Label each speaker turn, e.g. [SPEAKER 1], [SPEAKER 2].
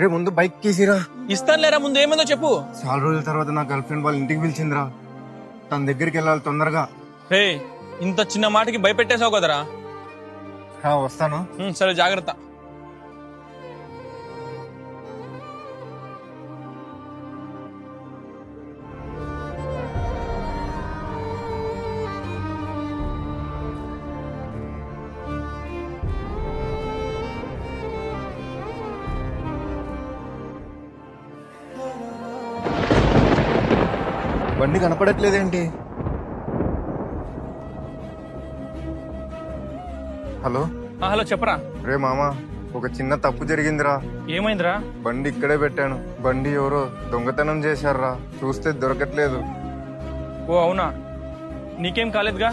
[SPEAKER 1] రే ముందు బైక్ తీసిరా.
[SPEAKER 2] ఇస్తానులేరా, ముందు ఏమైందో చెప్పు.
[SPEAKER 1] చాలా రోజుల తర్వాత నా గర్ల్ ఫ్రెండ్ వాళ్ళ ఇంటికి పిలిచిందిరా. తన దగ్గరికి వెళ్ళాలి తొందరగా.
[SPEAKER 2] రే, ఇంత చిన్న మాటకి భయపెట్టేసావు కదరా.
[SPEAKER 1] వస్తాను.
[SPEAKER 2] సరే, జాగ్రత్త.
[SPEAKER 1] బండి కనపడట్లేదేంటి? హలో
[SPEAKER 2] హలో, చెప్పరా.
[SPEAKER 1] రే మామా, ఒక చిన్న తప్పు జరిగిందిరా.
[SPEAKER 2] ఏమైందిరా?
[SPEAKER 1] బండి ఇక్కడే పెట్టాను. బండి ఎవరో దొంగతనం చేశారా. చూస్తే దొరకట్లేదు.
[SPEAKER 2] ఓ అవునా, నీకేం కాలేదుగా?